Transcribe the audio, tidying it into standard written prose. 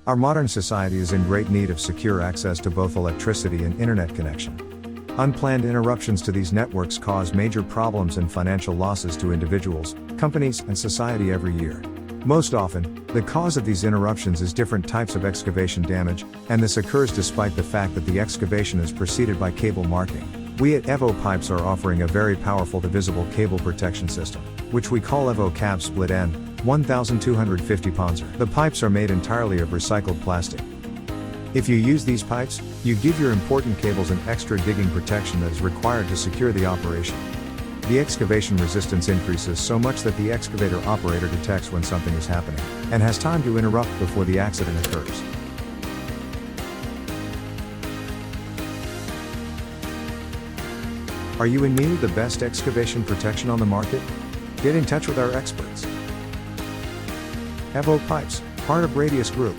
Our modern society is in great need of secure access to both electricity and internet connection. Unplanned interruptions to these networks cause major problems and financial losses to individuals, companies, and society every year. Most often, the cause of these interruptions is different types of excavation damage, and this occurs despite the fact that the excavation is preceded by cable marking. We at Evo Pipes are offering a very powerful divisible cable protection system, which we call EVOCAB SPLIT N, 1250 Panzar. The pipes are made entirely of recycled plastic. If you use these pipes, you give your important cables an extra digging protection that is required to secure the operation. The excavation resistance increases so much that the excavator operator detects when something is happening, and has time to interrupt before the accident occurs. Are you in need of the best excavation protection on the market? Get in touch with our experts. Evo Pipes, part of Radius Group.